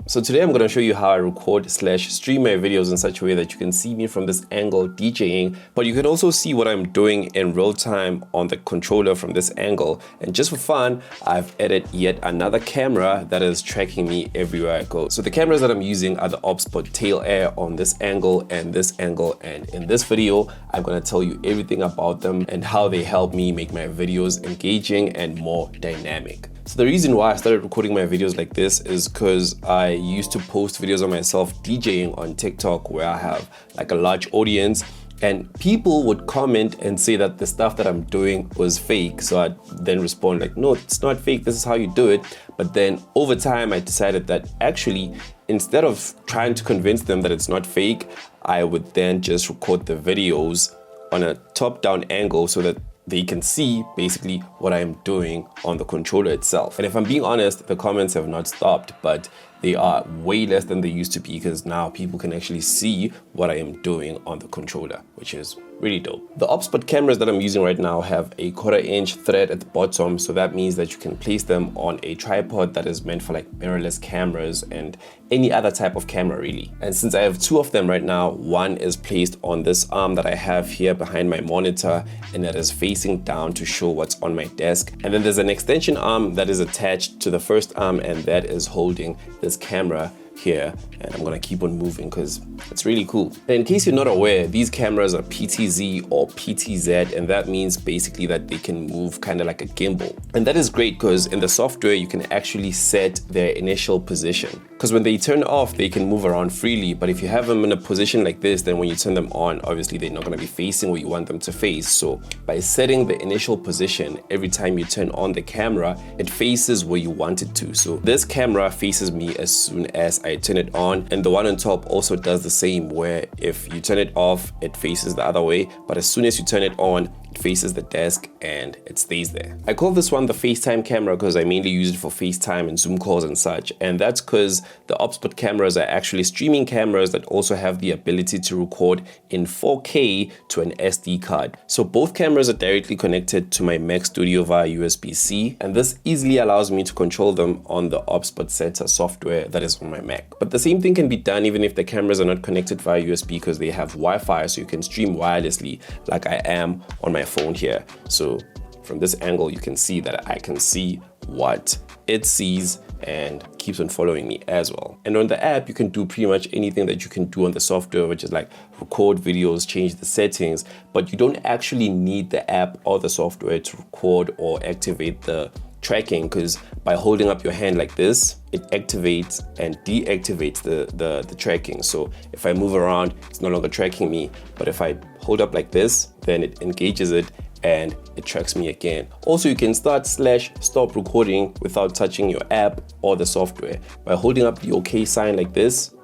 So today I'm going to show you how I record / stream my videos in such a way that you can see me from this angle DJing, but you can also see what I'm doing in real time on the controller from this angle. And just for fun, I've added yet another camera that is tracking me everywhere I go. So the cameras that I'm using are the Obsbot Tail Air on this angle and this angle, and in this video I'm going to tell you everything about them and how they help me make my videos engaging and more dynamic. So the reason why I started recording my videos like this is because I used to post videos of myself DJing on TikTok where I have like a large audience, and people would comment and say that the stuff that I'm doing was fake. So I'd then respond like, no, it's not fake, this is how you do it. But then over time I decided that actually, instead of trying to convince them that it's not fake, I would then just record the videos on a top-down angle so that they can see basically what I am doing on the controller itself. And if I'm being honest, the comments have not stopped, but they are way less than they used to be because now people can actually see what I am doing on the controller, which is really dope. The Obsbot cameras that I'm using right now have a 1/4" thread at the bottom, so that means that you can place them on a tripod that is meant for like mirrorless cameras and any other type of camera really. And since I have two of them right now, one is placed on this arm that I have here behind my monitor, and that is facing down to show what's on my desk. And then there's an extension arm that is attached to the first arm, and that is holding this camera here, and I'm gonna keep on moving because it's really cool. And in case you're not aware, these cameras are PTZ or PTZ, and that means basically that they can move kind of like a gimbal. And that is great because in the software you can actually set their initial position, because when they turn off they can move around freely, but if you have them in a position like this, then when you turn them on, obviously they're not going to be facing where you want them to face. So by setting the initial position, every time you turn on the camera, it faces where you want it to. So this camera faces me as soon as I turn it on, and the one on top also does the same, where if you turn it off it faces the other way, but as soon as you turn it on it faces the desk and it stays there. I call this one the FaceTime camera because I mainly use it for FaceTime and Zoom calls and such, and that's because the Obsbot cameras are actually streaming cameras that also have the ability to record in 4K to an SD card. So both cameras are directly connected to my Mac Studio via USB-C, and this easily allows me to control them on the Obsbot Center software that is on my Mac. But the same thing can be done even if the cameras are not connected via USB, because they have Wi-Fi, so you can stream wirelessly like I am on my phone here. So from this angle you can see that I can see what it sees and keeps on following me as well. And on the app you can do pretty much anything that you can do on the software, which is like record videos, change the settings, but you don't actually need the app or the software to record or activate the tracking, because by holding up your hand like this, it activates and deactivates the tracking. So if I move around, it's no longer tracking me, but if I hold up like this, then it engages it and it tracks me again. Also, you can start / stop recording without touching your app or the software. By holding up the OK sign like this,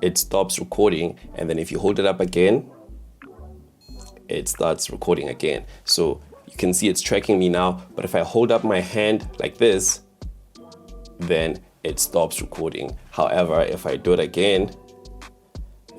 it stops recording, and then if you hold it up again, it starts recording again. So you can see it's tracking me now, but if I hold up my hand like this, then it stops recording. However, if I do it again,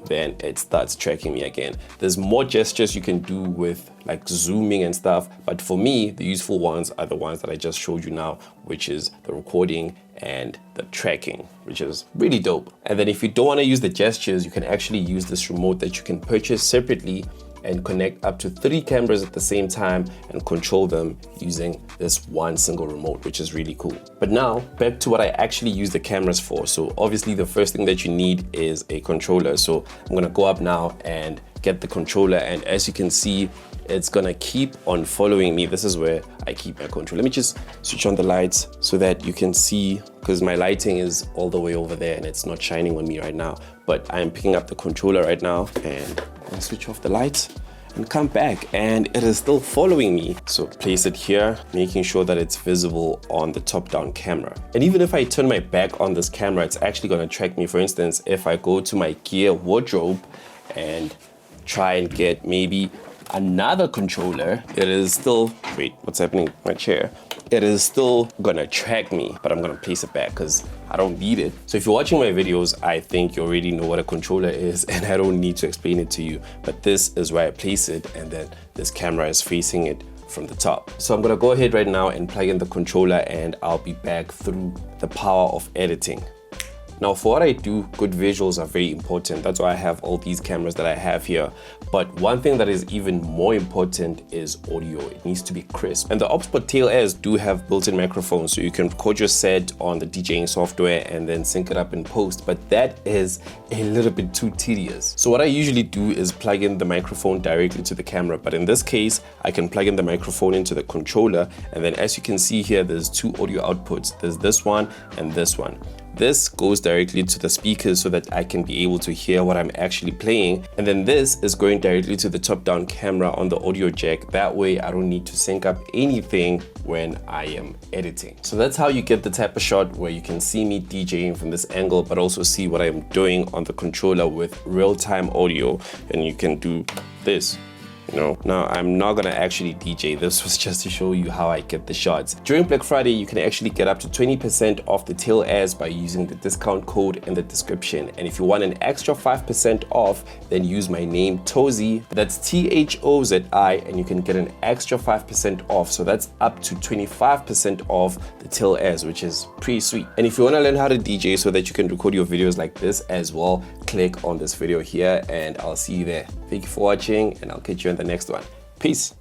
then it starts tracking me again. There's more gestures you can do with like zooming and stuff, but for me, the useful ones are the ones that I just showed you now, which is the recording and the tracking, which is really dope. And then if you don't want to use the gestures, you can actually use this remote that you can purchase separately and connect up to 3 cameras at the same time and control them using this one single remote, which is really cool. But now back to what I actually use the cameras for. So obviously the first thing that you need is a controller. So I'm gonna go up now and get the controller, and as you can see, it's gonna keep on following me. This is where I keep my controller. Let me just switch on the lights so that you can see, because my lighting is all the way over there and it's not shining on me right now, but I'm picking up the controller right now, and I'll switch off the lights and come back, and it is still following me. So place it here, making sure that it's visible on the top-down camera. And even if I turn my back on this camera, it's actually gonna track me. For instance, if I go to my gear wardrobe and try and get maybe another controller, it is still, wait, what's happening with my chair? It is still gonna track me, but I'm gonna place it back because I don't need it. So if you're watching my videos, I think you already know what a controller is and I don't need to explain it to you, but this is where I place it, and then this camera is facing it from the top. So I'm gonna go ahead right now and plug in the controller, and I'll be back through the power of editing. Now for what I do, good visuals are very important. That's why I have all these cameras that I have here. But one thing that is even more important is audio. It needs to be crisp. And the Obsbot Tail Airs do have built-in microphones, so you can record your set on the DJing software and then sync it up in post, but that is a little bit too tedious. So what I usually do is plug in the microphone directly to the camera, but in this case, I can plug in the microphone into the controller, and then as you can see here, there's two audio outputs. There's this one and this one. This goes directly to the speakers so that I can be able to hear what I'm actually playing. And then this is going directly to the top-down camera on the audio jack. That way I don't need to sync up anything when I am editing. So that's how you get the type of shot where you can see me DJing from this angle, but also see what I'm doing on the controller with real-time audio. And you can do this. Now I'm not gonna actually DJ. This was just to show you how I get the shots. During Black Friday, you can actually get up to 20% off the Tail Airs by using the discount code in the description. And if you want an extra 5% off, then use my name Tozi. That's THOZI, and you can get an extra 5% off. So that's up to 25% off the Tail Airs, which is pretty sweet. And if you wanna learn how to DJ so that you can record your videos like this as well, click on this video here and I'll see you there. Thank you for watching, and I'll catch you in the next one. Peace.